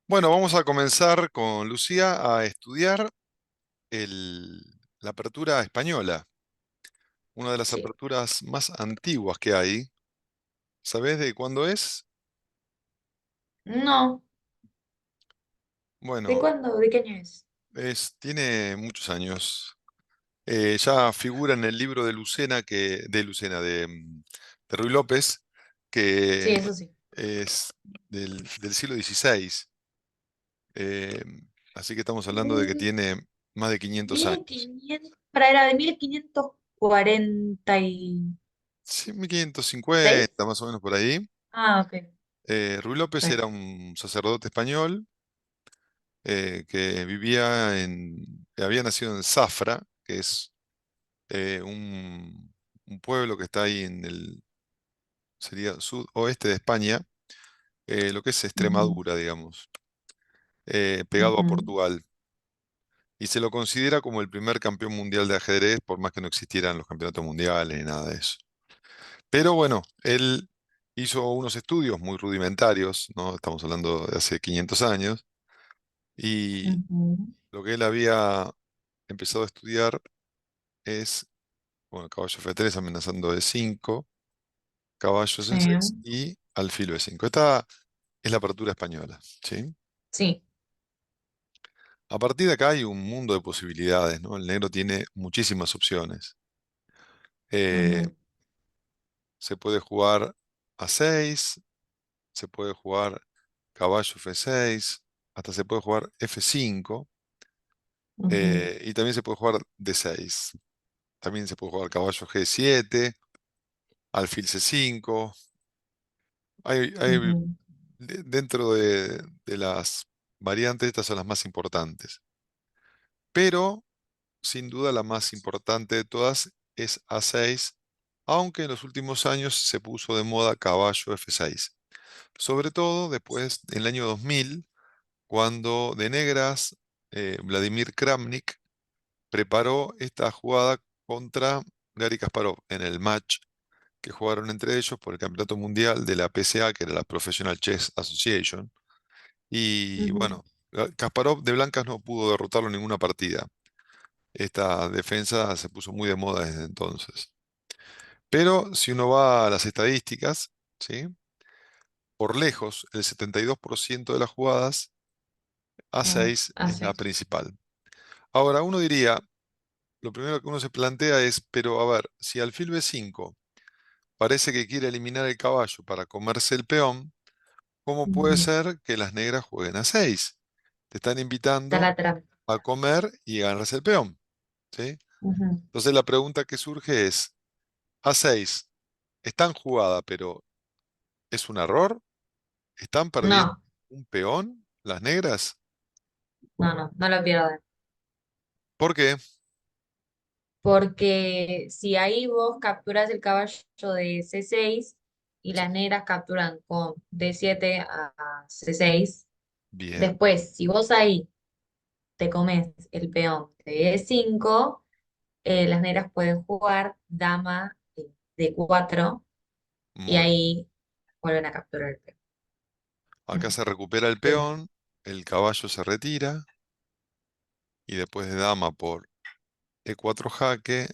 Bueno, vamos a comenzar con Lucía a estudiar la apertura española, una de las Sí. aperturas más antiguas que hay. ¿Sabés de cuándo es? No, ¿de Bueno, cuándo? ¿De qué año es? tiene muchos años. Ya figura en el libro de Lucena, de Ruy López, Sí, que eso sí. es del siglo XVI. Eh, Así que estamos hablando de que Mm, tiene más de 500 años. 1500, era de 1546. Sí, 1550, más o menos por ahí. Ah, ok. Ruy López Sí. era un sacerdote español que había nacido en Zafra, que es un pueblo que está ahí sería sudoeste de España, lo que es Ujú, Extremadura, digamos, pegado a ujú, Portugal. Y se lo considera como el primer campeón mundial de ajedrez, por más que no existieran los campeonatos mundiales ni nada de eso. Pero bueno, él hizo unos estudios muy rudimentarios, ¿no? Estamos hablando de hace 500 años, y ujú. lo que él había empezado a estudiar es, bueno, caballo F3 amenazando E5, caballo Sí, C6 y alfil B5. Esta es la apertura española, ¿sí? sí. A partir de acá hay un mundo de posibilidades, ¿no? El negro tiene muchísimas opciones. Eh, Ujú, Se puede jugar A6, se puede jugar caballo F6, hasta se puede jugar F5, ujú, y también se puede jugar D6. También se puede jugar caballo G7, alfil C5. Hay ujú, dentro de las variantes, estas son las más importantes. Pero, sin duda, la más importante de todas es A6, aunque en los últimos años se puso de moda caballo F6. Sobre todo después, en el año 2000, cuando de negras, Vladimir Kramnik preparó esta jugada contra Gary Kasparov en el match que jugaron entre ellos por el campeonato mundial de la PSA, que era la Professional Chess Association. Y ujú, bueno, Kasparov de blancas no pudo derrotarlo en ninguna partida. Esta defensa se puso muy de moda desde entonces. Pero si uno va a las estadísticas, ¿sí? Por lejos, el 72% de las jugadas, mm, A6 es la Haces. principal. Ahora, uno diría, lo primero que uno se plantea es, pero a ver, si alfil B5 parece que quiere eliminar el caballo para comerse el peón, ¿cómo puede Ujú. ser que las negras jueguen a 6? Te están Está invitando la trampa. a comer y ganarse el peón, ¿sí? Ujú. Entonces la pregunta que surge es, A6, están jugada, pero ¿es un error? ¿Están perdiendo No, un peón las negras? no lo pierdas. ¿Por qué? Porque si ahí vos capturas el caballo de C6 y Sí. las negras capturan con D7 a C6, Bien, después, si vos ahí te comes el peón de E5, las negras pueden jugar dama de D4 y muy bien. ahí vuelven a capturar el peón. Acá se recupera el Sí. peón, el caballo se retira y después de dama por E4 jaque,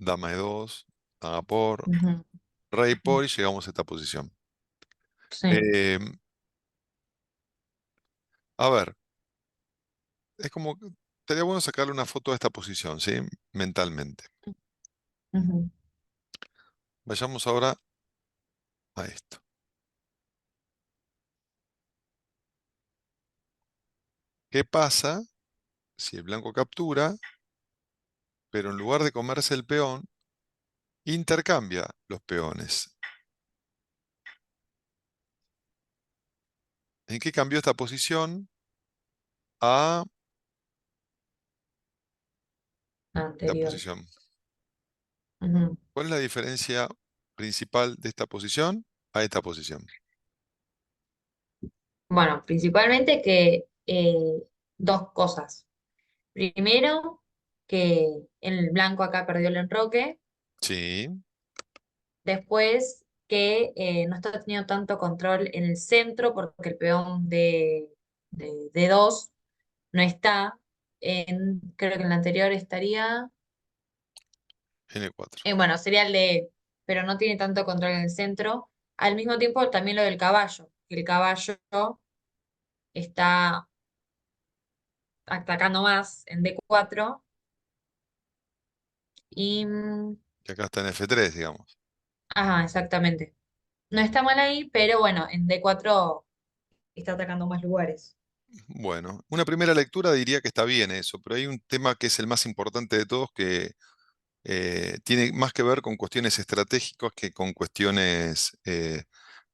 dama E2, dama por, Ujú, rey ujú. por y llegamos a esta posición. Sí. Eh, a ver, es como, sería bueno sacarle una foto a esta posición, ¿sí? Mentalmente. Ujú. Vayamos ahora a esto. ¿Qué pasa si el blanco captura, pero en lugar de comerse el peón, intercambia los peones? ¿En qué cambió esta posición a esta Anterior. posición? Ujú. ¿Cuál es la diferencia principal de esta posición a esta posición? Bueno, principalmente que dos cosas. Primero, que el blanco acá perdió el enroque. Sí, Después, que no está teniendo tanto control en el centro porque el peón de D2 no está. Creo que en la anterior estaría, N4. bueno, sería el de, pero no tiene tanto control en el centro. Al mismo tiempo, también lo del caballo, que el caballo está atacando más en D4 y, Que acá está en F3, digamos. ajá, exactamente. No está mal ahí, pero bueno, en D4 está atacando más lugares. Bueno, una primera lectura diría que está bien eso, pero hay un tema que es el más importante de todos que tiene más que ver con cuestiones estratégicas que con cuestiones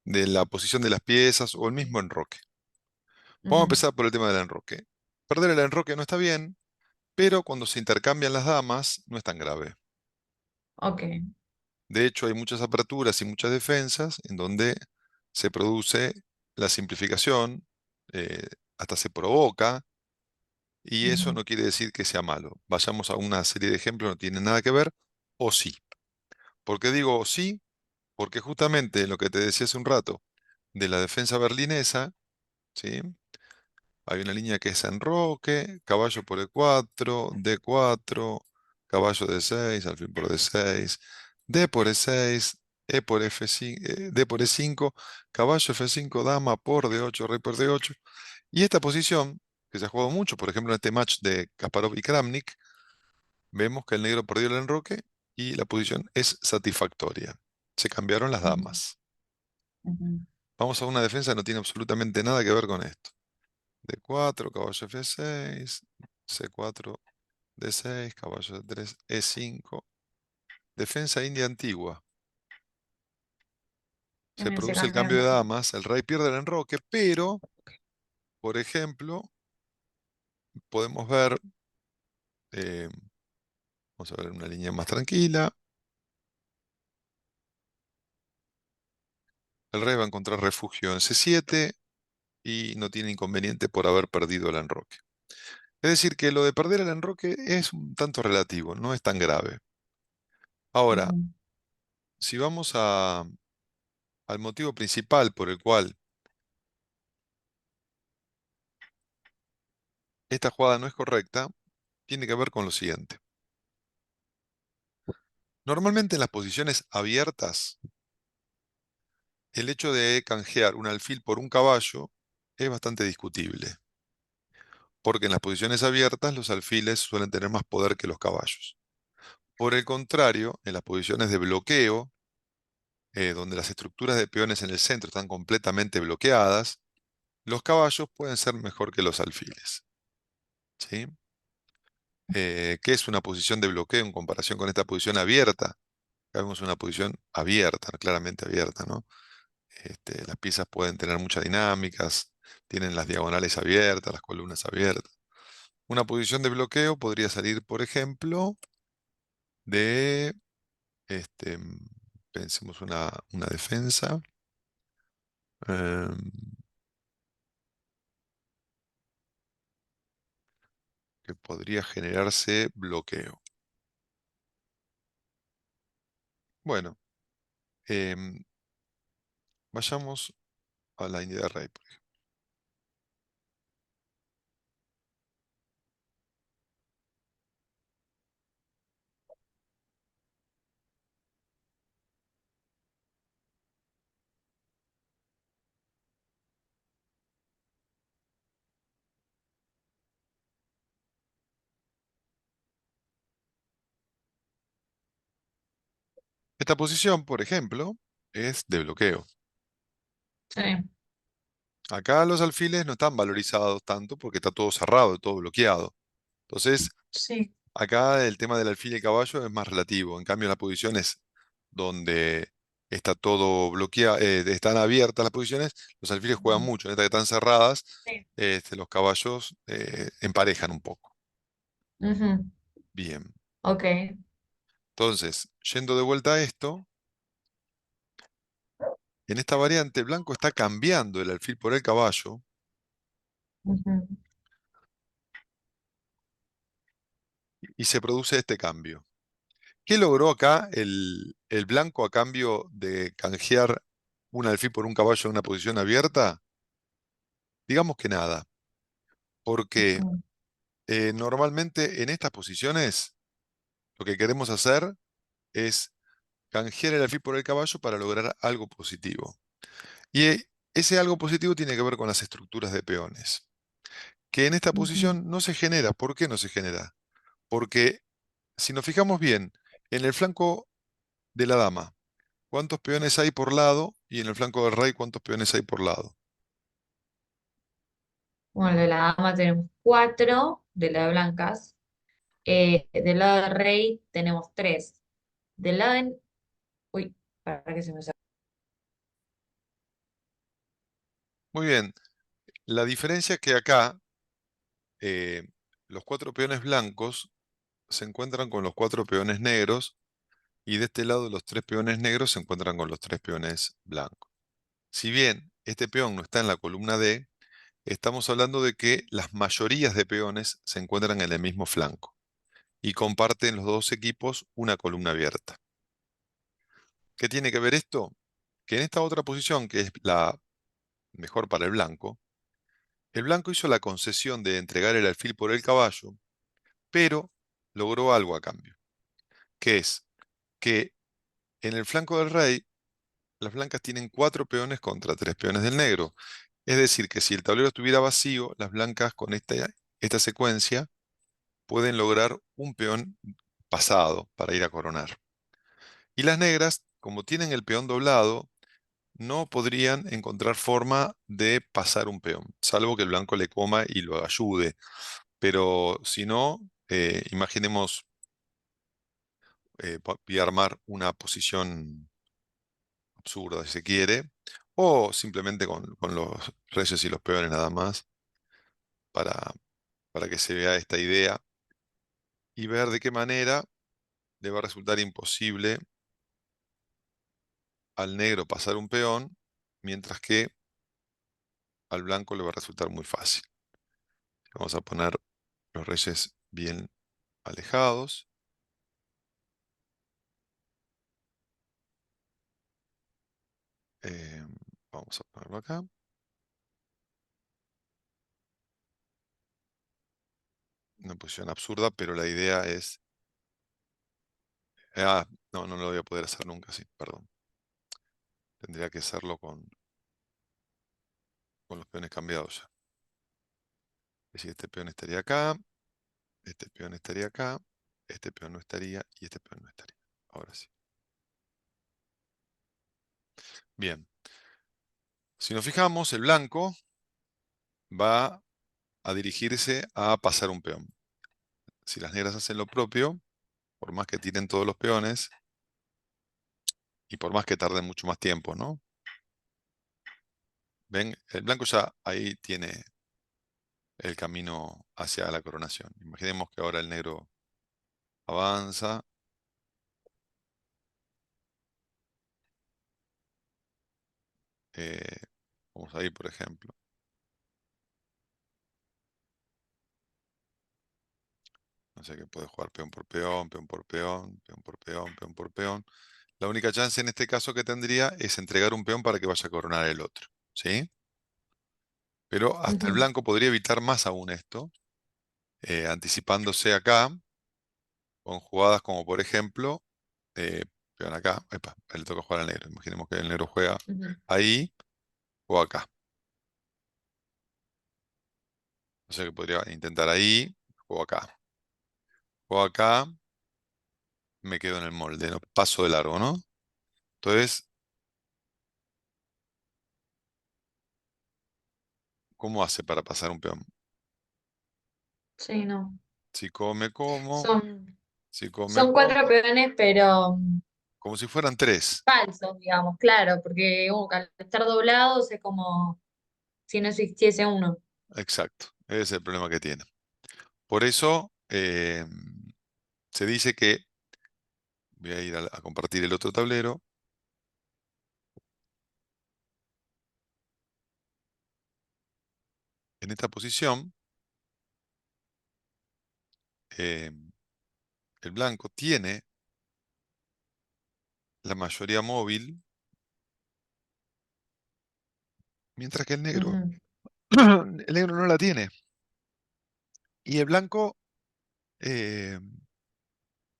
de la posición de las piezas o el mismo enroque. Vamos a Ujú. empezar por el tema del enroque. Perder el enroque no está bien, pero cuando se intercambian las damas no es tan grave. Ok. De hecho, hay muchas aperturas y muchas defensas en donde se produce la simplificación, eh, hasta se provoca, y eso Ujú, no quiere decir que sea malo. Vayamos a una serie de ejemplos, no tienen nada que ver, o sí. ¿Por qué digo sí? Porque justamente lo que te decía hace un rato de la defensa berlinesa, ¿sí? Hay una línea que es enroque, caballo por E4, D4, caballo D6, alfil por D6, D por E6, E por F5, D por E5, caballo F5, dama por D8, rey por D8. Y esta posición, que se ha jugado mucho, por ejemplo en este match de Kasparov y Kramnik, vemos que el negro perdió el enroque y la posición es satisfactoria. Se cambiaron las ujú, damas. ujú, Vamos a una defensa que no tiene absolutamente nada que ver con esto. D4, caballo F6, C4, D6, caballo D3, E5. Defensa india antigua. Se en ese produce el cambio de cambio de enroque. damas, el rey pierde el enroque, pero, por ejemplo, podemos ver, eh, vamos a ver una línea más tranquila, el rey va a encontrar refugio en C7 y no tiene inconveniente por haber perdido el enroque. Es decir, que lo de perder el enroque es un tanto relativo, no es tan grave. Ahora, Ujú, si vamos al motivo principal por el cual esta jugada no es correcta, tiene que ver con lo siguiente. Normalmente en las posiciones abiertas, el hecho de canjear un alfil por un caballo es bastante discutible, porque en las posiciones abiertas los alfiles suelen tener más poder que los caballos. Por el contrario, en las posiciones de bloqueo, donde las estructuras de peones en el centro están completamente bloqueadas, los caballos pueden ser mejor que los alfiles. ¿Sí? ¿Qué es una posición de bloqueo en comparación con esta posición abierta? Acá vemos una posición abierta, claramente abierta, ¿no? Las piezas pueden tener muchas dinámicas, tienen las diagonales abiertas, las columnas abiertas. Una posición de bloqueo podría salir, por ejemplo, de, este, mm, pensemos una defensa, em, que podría generarse bloqueo. Bueno, em, vayamos a la India de Rey. Esta posición, por ejemplo, es de bloqueo. sí, Acá los alfiles no están valorizados tanto porque está todo cerrado, todo bloqueado. Entonces, sí. acá el tema del alfil y el caballo es más relativo. En cambio, en las posiciones donde está todo bloqueado, están abiertas las posiciones, los alfiles juegan Ujú, mucho. En estas que están cerradas, sí. los caballos emparejan un poco. Ujú, Bien. ok. Entonces, yendo de vuelta a esto, en esta variante, el blanco está cambiando el alfil por el caballo Ujú, y se produce este cambio. ¿Qué logró acá el blanco a cambio de canjear un alfil por un caballo en una posición abierta? Digamos que nada, porque Ujú. normalmente en estas posiciones lo que queremos hacer es canjear el alfil por el caballo para lograr algo positivo. Y ese algo positivo tiene que ver con las estructuras de peones, que en esta Ujú. posición no se genera. ¿Por qué no se genera? Porque si nos fijamos bien, en el flanco de la dama, ¿cuántos peones hay por lado? Y en el flanco del rey, ¿cuántos peones hay por lado? Bueno, de la dama tenemos cuatro, de la de blancas. Del lado del rey tenemos tres. Del lado de... Uy, para que se me salió. Muy bien, la diferencia es que acá eh, los cuatro peones blancos se encuentran con los cuatro peones negros y de este lado los tres peones negros se encuentran con los tres peones blancos. Si bien este peón no está en la columna D, estamos hablando de que las mayorías de peones se encuentran en el mismo flanco y comparten los dos equipos una columna abierta. ¿Qué tiene que ver esto? Que en esta otra posición, que es la mejor para el blanco hizo la concesión de entregar el alfil por el caballo, pero logró algo a cambio, que es que en el flanco del rey, las blancas tienen cuatro peones contra tres peones del negro. Es decir, que si el tablero estuviera vacío, las blancas con esta secuencia pueden lograr un peón pasado para ir a coronar. Y las negras, como tienen el peón doblado, no podrían encontrar forma de pasar un peón, salvo que el blanco le coma y lo ayude. Pero si no, imaginemos, voy a armar una posición absurda si se quiere, o simplemente con los reyes y los peones nada más, para, para que se vea esta idea y ver de qué manera le va a resultar imposible al negro pasar un peón, mientras que al blanco le va a resultar muy fácil. Vamos a poner los reyes bien alejados. Eh, Vamos a ponerlo acá. Una posición absurda, pero la idea es... no, no lo voy a poder hacer nunca, sí, perdón. Tendría que hacerlo con los peones cambiados ya. Es decir, este peón estaría acá, este peón estaría acá, este peón no estaría y este peón no estaría. Ahora sí. Bien, si nos fijamos, el blanco va a dirigirse a pasar un peón. Si las negras hacen lo propio, por más que tiren todos los peones y por más que tarden mucho más tiempo, ¿no? Ven, el blanco ya ahí tiene el camino hacia la coronación. Imaginemos que ahora el negro avanza. eh, Vamos a ir, por ejemplo. No sé, que puede jugar peón por peón, peón por peón, peón por peón, peón por peón. La única chance en este caso que tendría es entregar un peón para que vaya a coronar el otro, ¿sí? Pero hasta el Ujú, blanco podría evitar más aún esto, anticipándose acá con jugadas como por ejemplo, eh, peón acá, epa, ahí le toca jugar al negro. Imaginemos que el negro juega ujú. ahí o acá. O sea que podría intentar ahí o acá. O acá me quedo en el molde, no paso de largo, ¿no? Entonces, ¿cómo hace para pasar un peón? Sí, no. Si come, como. Son, Si come, son como. cuatro peones, pero Como si fueran tres. falsos, digamos, claro, porque al estar doblados es como si no existiese uno. Exacto. Ese es el problema que tiene. Por eso se dice que, voy a ir a compartir el otro tablero. En esta posición, eh, el blanco tiene la mayoría móvil, mientras que ujú, el negro no la tiene. Y el blanco eh,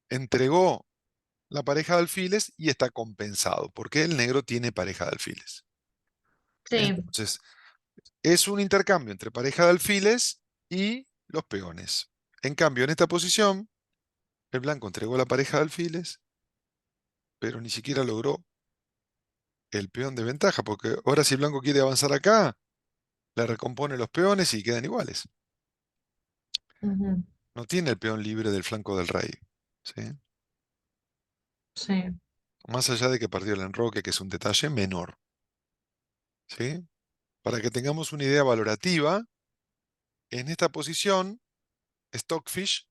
entregó la pareja de alfiles y está compensado, porque el negro tiene pareja de alfiles. sí, Entonces, es un intercambio entre pareja de alfiles y los peones. En cambio, en esta posición, el blanco entregó la pareja de alfiles, pero ni siquiera logró el peón de ventaja, porque ahora si el blanco quiere avanzar acá, le recompone los peones y quedan iguales. ujú, No tiene el peón libre del flanco del rey. ¿Sí? sí, Más allá de que perdió el enroque, que es un detalle menor. ¿Sí? Para que tengamos una idea valorativa, en esta posición, Stockfish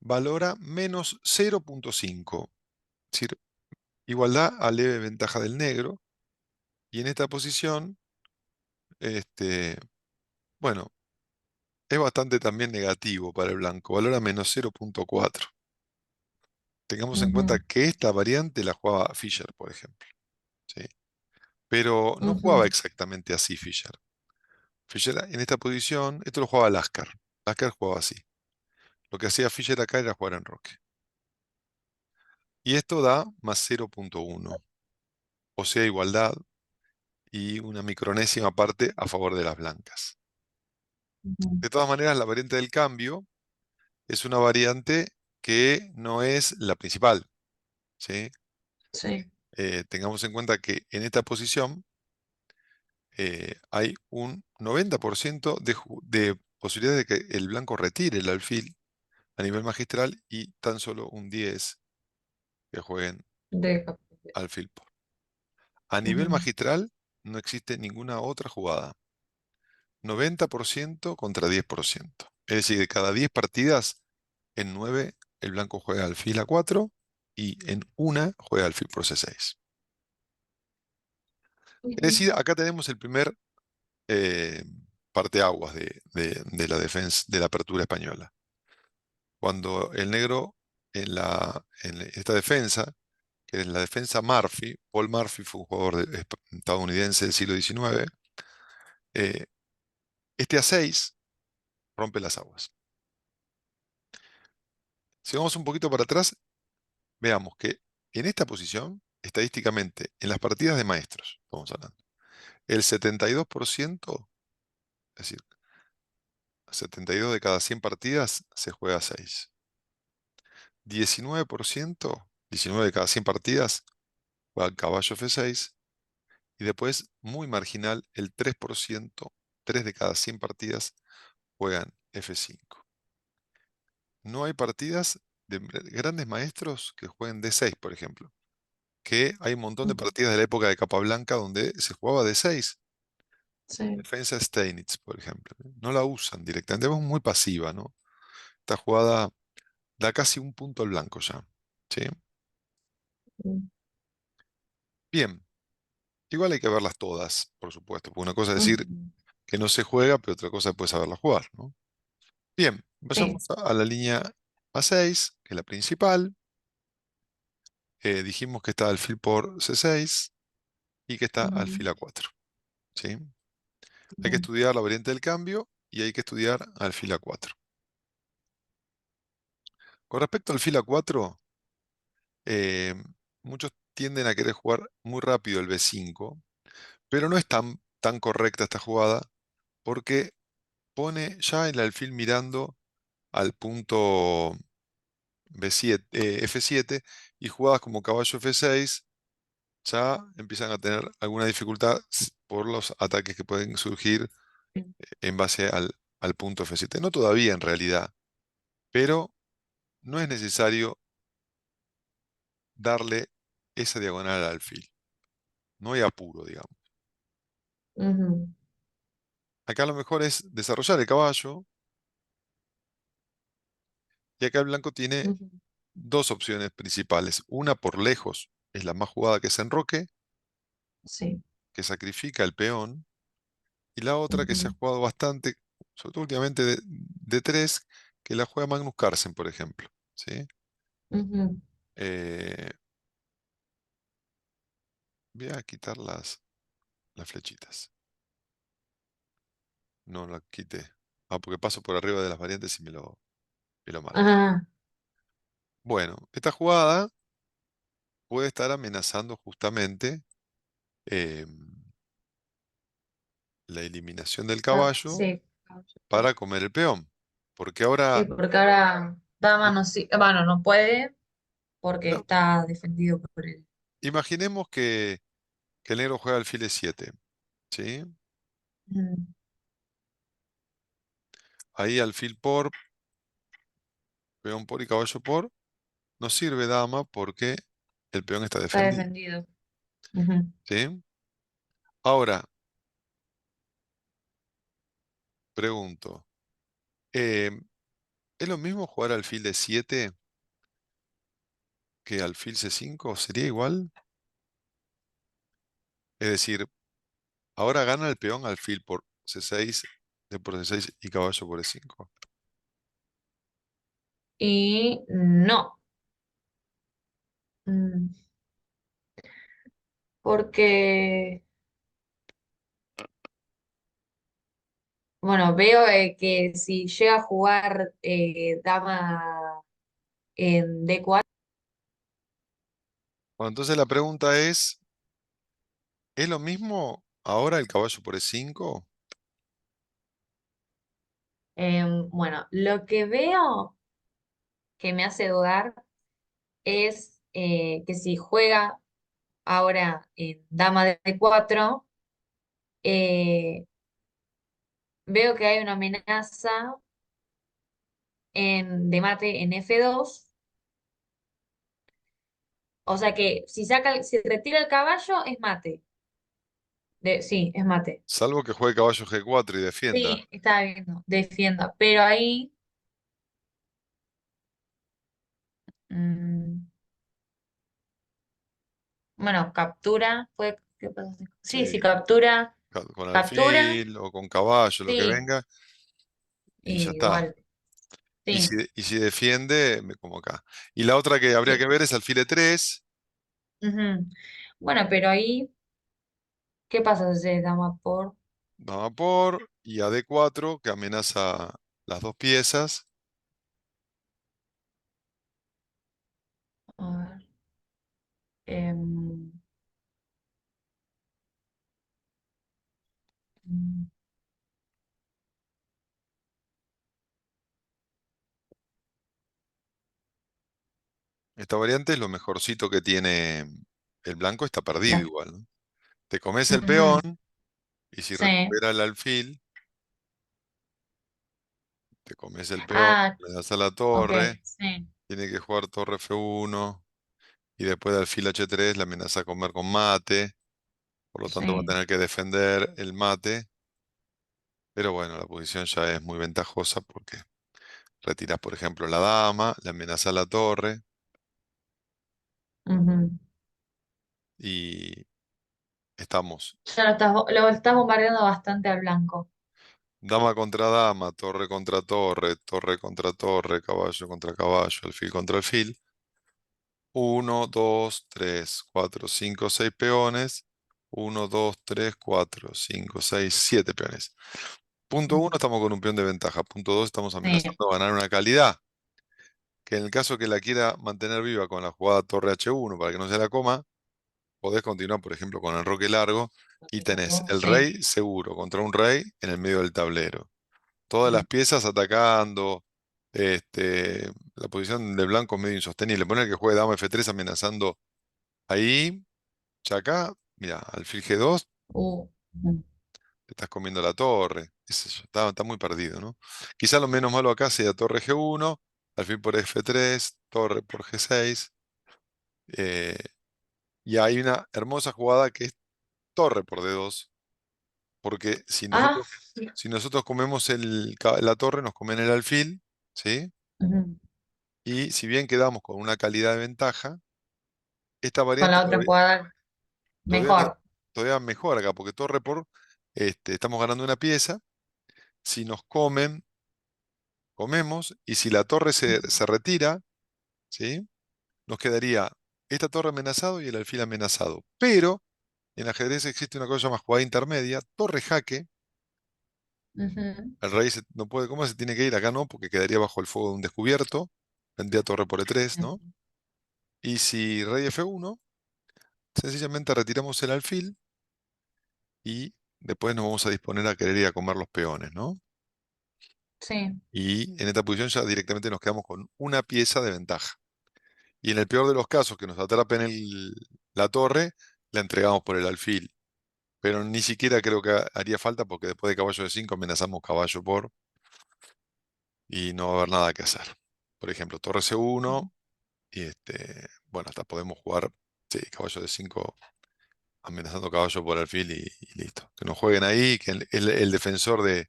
valora menos 0,5. Es decir, igualdad a leve ventaja del negro. Y en esta posición, este, bueno, es bastante también negativo para el blanco. Valora menos 0,4. Tengamos en cuenta ujú, que esta variante la jugaba Fischer, por ejemplo. ¿Sí? Pero no jugaba ujú, exactamente así Fischer. Fischer en esta posición, esto lo jugaba Lasker. Lasker jugaba así. Lo que hacía Fischer acá era jugar en roque. Y esto da más 0,1. O sea, igualdad y una micronésima parte a favor de las blancas. ujú, De todas maneras, la variante del cambio es una variante que no es la principal. ¿Sí? sí, Tengamos en cuenta que en esta posición hay un 90% de posibilidad de que el blanco retire el alfil a nivel magistral y tan solo un 10 que jueguen de capilla. alfil por. A nivel Ujú, magistral no existe ninguna otra jugada. 90% contra 10%. Es decir, de cada 10 partidas, en 9 el blanco juega alfil a 4 y en una juega alfil por C6. Es ujú, decir, acá tenemos el primer eh, parteaguas de la defensa, de la apertura española. Cuando el negro en esta defensa, que es la defensa Murphy, Paul Murphy fue un jugador estadounidense del siglo XIX, eh, este A6 rompe las aguas. Si vamos un poquito para atrás, veamos que en esta posición, estadísticamente, en las partidas de maestros, estamos hablando, el 72%, es decir, 72 de cada 100 partidas se juega a 6. 19%, 19 de cada 100 partidas, juega al caballo F6. Y después, muy marginal, el 3%, 3 de cada 100 partidas, juegan F5. No hay partidas de grandes maestros que jueguen D6, por ejemplo. Que hay un montón de ujú, partidas de la época de Capablanca donde se jugaba D6. sí, Defensa Steinitz, por ejemplo. No la usan directamente, es muy pasiva, ¿no? Esta jugada da casi un punto al blanco ya. ¿Sí? ujú, Bien, igual hay que verlas todas, por supuesto, porque una cosa es decir ujú, que no se juega, pero otra cosa es después saberla jugar, ¿no? Bien, sí, pasamos a la línea A6, que es la principal. Dijimos que está alfil por C6 y que está ujú, alfil A4. ¿Sí? Hay que ujú, estudiar la variante del cambio y hay que estudiar alfil A4. Con respecto al alfil A4, eh, muchos tienden a querer jugar muy rápido el B5, pero no es tan correcta esta jugada porque pone ya el alfil mirando al punto B7, F7 y jugadas como caballo F6 ya empiezan a tener alguna dificultad por los ataques que pueden surgir en base al punto F7. No todavía en realidad, pero no es necesario darle esa diagonal al alfil. No hay apuro, digamos. ujú, Acá lo mejor es desarrollar el caballo y acá el blanco tiene ujú, dos opciones principales. Una por lejos es la más jugada, que es enroque, sí, que sacrifica el peón, y la otra que se ha ujú, jugado bastante, sobre todo últimamente de tres, que la juega Magnus Carlsen, por ejemplo. ¿Sí? ujú, Eh, Voy a quitar las flechitas. No la quité. Ah, porque paso por arriba de las variantes y me lo marca. Ah, Bueno, esta jugada puede estar amenazando justamente eh, la eliminación del caballo sí. para comer el peón. Porque Sí, ahora, porque ahora dama i- no, bueno, no puede porque no, está defendido por él. imaginemos que el negro juega alfil E7, ¿sí? Mm, Ahí alfil por, peón por y caballo por. No sirve dama porque el peón está está defendido, defendido. Ujú. ¿sí? Ahora, pregunto, eh, ¿es lo mismo jugar alfil D7 que alfil C5? ¿Sería igual? Es decir, ahora gana el peón alfil por C6, de por C6 y caballo por E5. Y no, mm, porque, bueno, veo que si llega a jugar dama en D4, Bueno, entonces la pregunta ¿es lo mismo ahora el caballo por E5? bueno, lo que veo que me hace dudar es que si juega ahora en dama de D4, veo que hay una amenaza de mate en F2. O sea que si retira el caballo, es mate. Sí, es mate. Salvo que juegue caballo G4 y defienda. Sí, estaba viendo, defienda. Pero ahí, mm, bueno, captura. ¿Qué pasa? Sí, Sí, sí, captura. con Captura, alfil o con caballo, lo que sí, venga, y ya está. igual. Y Sí. si defiende, me como acá. Y la otra que habría que Sí. ver es alfil E3, Ujú. Bueno, pero ahí, ¿qué pasa si se dama por? dama por, y a D4, que amenaza las dos piezas. A ver, em, mm, Esta variante es lo mejorcito que tiene el blanco, está perdido la- igual, ¿no? Te comes el ujú, peón, y si sí. recupera el alfil, te comes el peón, Ah, le das a la ok, torre, sí, tiene que jugar torre F1, y después de alfil H3 la amenaza a comer con mate, por lo tanto va a sí. tener que defender el mate, pero bueno, la posición ya es muy ventajosa porque retiras, por ejemplo, la dama, le amenaza a la torre, Ujú. y estamos Ya lo estás bombardeando bastante al blanco. dama contra dama, torre contra torre, torre contra torre, caballo contra caballo, alfil contra alfil. Uno, 2, 3, 4, 5, 6 peones. Uno, 2, 3, 4, 5, 6, 7 peones. Punto Ujú. uno, estamos con un peón de ventaja. Punto 2, estamos Sí. amenazando a ganar una calidad, que en el caso que la quiera mantener viva con la jugada torre H1 para que no se la coma, podés continuar, por ejemplo, con el roque largo y tenés el Sí. rey seguro contra un rey en el medio del tablero. Todas las piezas atacando. La posición de blanco es medio insostenible. Poner que juegue dama F3 amenazando ahí. Ya acá, mira, alfil G2, Ujú. te estás comiendo la torre. Qué sé yo, está muy perdido, ¿no? Quizá lo menos malo acá sea torre G1, alfil por F3, torre por G6. eh, y hay una hermosa jugada que es torre por D2, porque Ah, sí. si nosotros comemos la torre, nos comen el alfil, ¿sí? Ujú. Y si bien quedamos con una calidad de ventaja, esta Con variante la otra jugada todavía, mejor. todavía mejor acá, porque torre por, estamos ganando una pieza. Si nos comen, comemos, y si la torre se retira, ¿sí? Nos quedaría esta torre amenazado y el alfil amenazado. Pero En ajedrez existe una cosa llamada jugada intermedia, torre jaque. Ujú, El rey no puede comer, se tiene que ir. Acá no, porque quedaría bajo el fuego de un descubierto. Vendría torre por E3, ¿no? sí, Y si rey F1, sencillamente retiramos el alfil y después nos vamos a disponer a querer ir a comer los peones, ¿no? sí, Y en esta posición ya directamente nos quedamos con una pieza de ventaja. Y en el peor de los casos, que nos atrapen la torre, la entregamos por el alfil. Pero ni siquiera creo que haría falta porque después de caballo de 5 amenazamos caballo por y no va a haber nada que hacer. Por ejemplo, torre C1 y bueno, hasta podemos jugar, sí, caballo de 5 amenazando caballo por alfil y listo. Que nos jueguen ahí, que el defensor de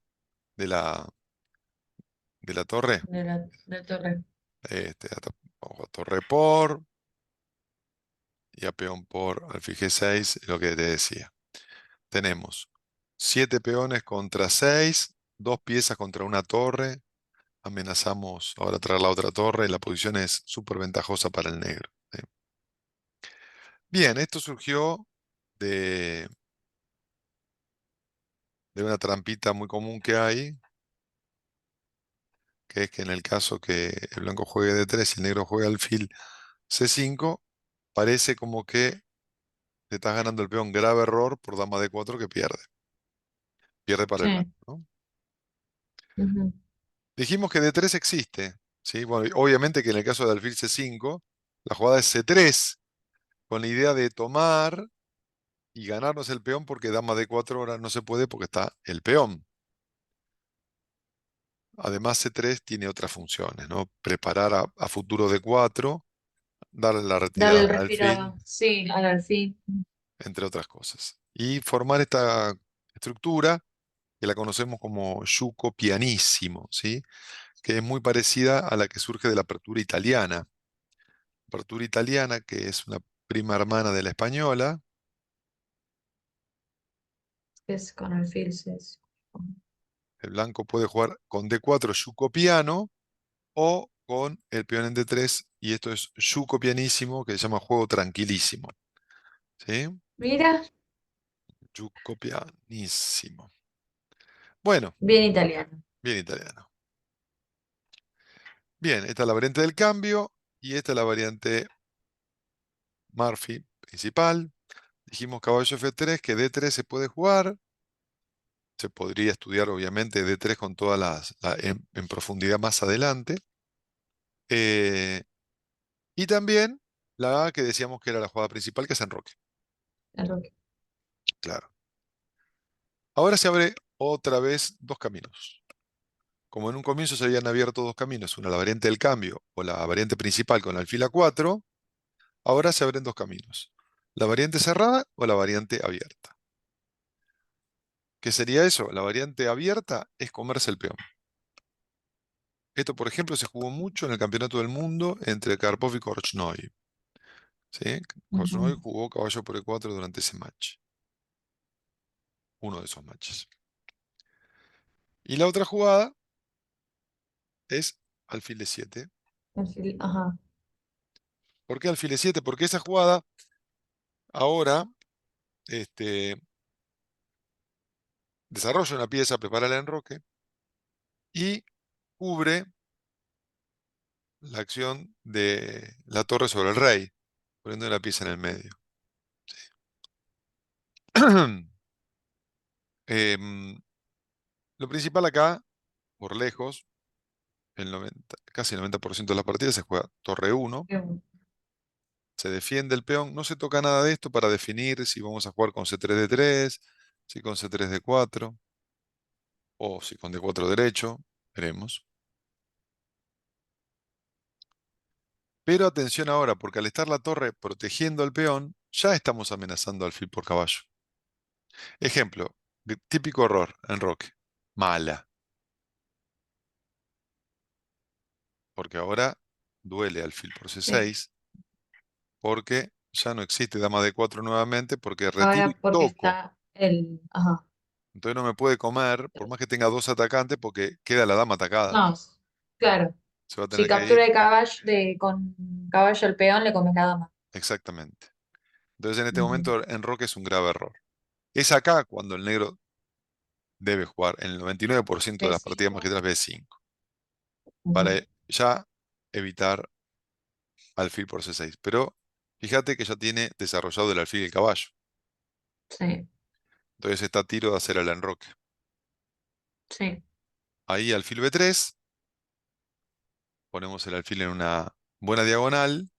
la, de la torre, de torre. vamos a torre por y a peón por alfil G6, lo que te decía. Tenemos 7 peones contra 6, 2 piezas contra una torre. Amenazamos ahora traer la otra torre. La posición es súper ventajosa para el negro. ¿Sí? Bien, esto surgió de, de una trampita muy común que hay, que es que en el caso que el blanco juegue D3 y el negro juegue alfil C5, parece como que te estás ganando el peón. Grave error por dama D4 que pierde. Pierde para el blanco, Sí, ¿no? ujú. Dijimos que D3 existe, ¿sí? Bueno, y obviamente que en el caso de alfil C5, la jugada es C3, con la idea de tomar y ganarnos el peón porque dama D4 ahora no se puede porque está el peón. Además, C3 tiene otras funciones, ¿no? Preparar a futuro D4, darle la Darle retirada el al alfil, respiro, sí, al alfil. entre otras cosas. Y formar esta estructura que la conocemos como yuco pianissimo, ¿sí? Que es muy parecida a la que surge de la apertura italiana. Apertura italiana, que es una prima hermana de la española. Es con alfil, sí. El blanco puede jugar con D4 yuco piano o con el peón en D3, y esto es yuco pianísimo, que se llama juego tranquilísimo. ¿Sí? Mira, Yuco pianísimo. Bueno, bien italiano. bien italiano. Bien, esta es la variante del cambio y esta es la variante Murphy principal. Dijimos caballo F3, que D3 se puede jugar. Se podría estudiar, obviamente, D3 con todas en profundidad más adelante. Eh, y también la A que decíamos que era la jugada principal, que es enroque. Claro. Claro. Ahora se abre otra vez dos caminos. Como en un comienzo se habían abierto dos caminos, una la variante del cambio o la variante principal con alfil A4, ahora se abren dos caminos. La variante cerrada o la variante abierta. ¿Qué sería eso? La variante abierta es comerse el peón. Esto, por ejemplo, se jugó mucho en el Campeonato del Mundo entre Karpov y Korchnoi. ¿Sí? Korchnoi Ujú. jugó caballo por E4 durante ese match. Uno de esos matches. Y la otra jugada es alfil D7. Alfil, ajá. ¿Por qué alfil E7? Porque esa jugada ahora este, desarrolla una pieza, prepara el enroque y cubre la acción de la torre sobre el rey, poniendo la pieza en el medio. Em, lo principal acá, por lejos, casi el 90% de las partidas se juega torre 1, Qué bueno. se defiende el peón, no se toca nada de esto para definir si vamos a jugar con C3 D3, si con C3 D4 o si con D4 derecho, veremos. Pero atención ahora, porque al estar la torre protegiendo al peón, ya estamos amenazando al alfil por caballo. Ejemplo, típico error en Roque. Mala, porque ahora duele alfil por Sí. C6, porque ya no existe dama D4 nuevamente, porque retiro y Ahora porque toco. está el, ajá. Entonces no me puede comer, por más que tenga dos atacantes, porque queda la dama atacada. No, claro. Se va a Si tener que captura ir. de caballo con caballo al peón, le comes la dama. Exactamente. Entonces en este ujú. momento enroque es un grave error. Es acá cuando el negro debe jugar en el 99% de las partidas B5. magistrales B5 para Ujú. ya evitar alfil por C6. Pero fíjate que ya tiene desarrollado el alfil y el caballo. Sí, Entonces está a tiro de hacer el enroque. sí. Ahí alfil B3, ponemos el alfil en una buena diagonal,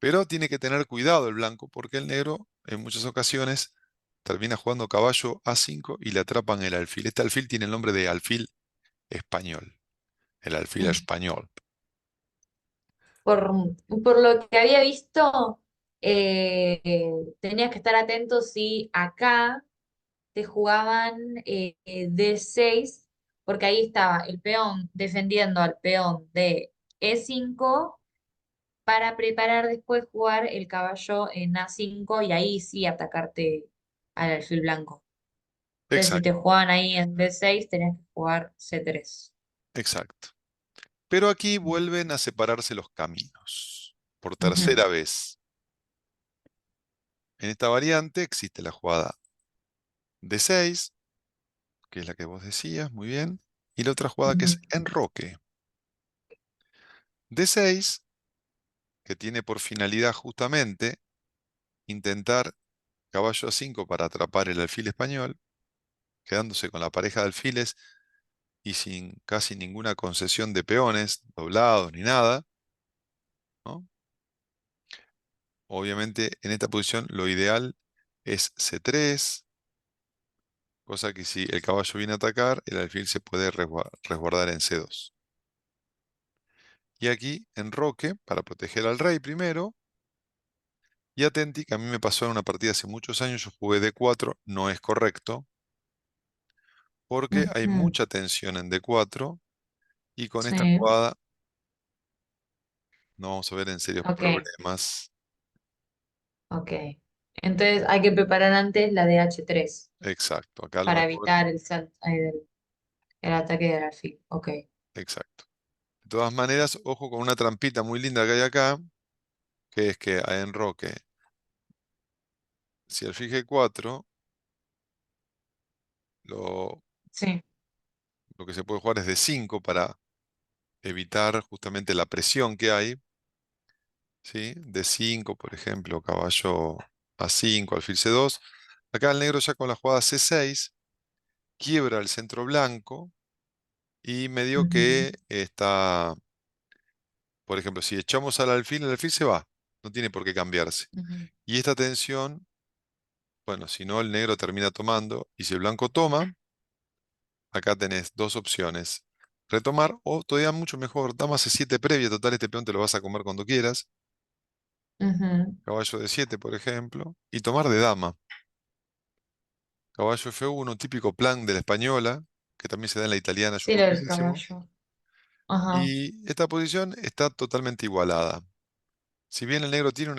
pero tiene que tener cuidado el blanco porque el negro en muchas ocasiones termina jugando caballo A5 y le atrapan el alfil. Este alfil tiene el nombre de alfil español, el alfil Mm. español. Por, por lo que había visto, tenías que estar atento si acá te jugaban D6, porque ahí estaba el peón defendiendo al peón de E5 para preparar después jugar el caballo en A5 y ahí sí atacarte al alfil blanco. Entonces, si Exacto, te jugaban ahí en D6, tenías que jugar C3. exacto. Pero aquí vuelven a separarse los caminos por Ujú, tercera vez. En esta variante existe la jugada D6, que es la que vos decías, muy bien, y la otra jugada que ujú, es enroque. D6, que tiene por finalidad justamente intentar caballo A5 para atrapar el alfil español, quedándose con la pareja de alfiles y sin casi ninguna concesión de peones, doblados ni nada, ¿no? Obviamente en esta posición lo ideal es C3, cosa que si el caballo viene a atacar, el alfil se puede resguardar en C2. Y aquí enroque para proteger al rey primero. Y atenti, que a mí me pasó en una partida hace muchos años, yo jugué D4, no es correcto, porque hay ujú. mucha tensión en D4 y con esta Sí, jugada no vamos a ver en serios ok, problemas. ok. Entonces hay que preparar antes la de H3 Exacto, acá lo para mejor, evitar el ataque del alfil. Ok. exacto. De todas maneras, ojo con una trampita muy linda que hay acá, que es que a enroque, si alfil G4, lo, Sí. lo que se puede jugar es D5 para evitar justamente la presión que hay, ¿sí? D5, por ejemplo, caballo A5, alfil C2. Acá el negro ya con la jugada C6 quiebra el centro blanco y medio Ujú, que está, por ejemplo, si echamos al alfil, el alfil se va, no tiene por qué cambiarse. ujú, Y esta tensión, bueno, si no el negro termina tomando y si el blanco toma, acá tenés dos opciones. Retomar o todavía mucho mejor, dama C7 previa, total este peón te lo vas a comer cuando quieras, ujú. caballo D7 por ejemplo, y tomar de dama. Caballo F1, típico plan de la española, que también se da en la italiana, yo Sí, juego lo del muchísimo. caballo. Ajá. Y esta posición está totalmente igualada. Si bien el negro tiene una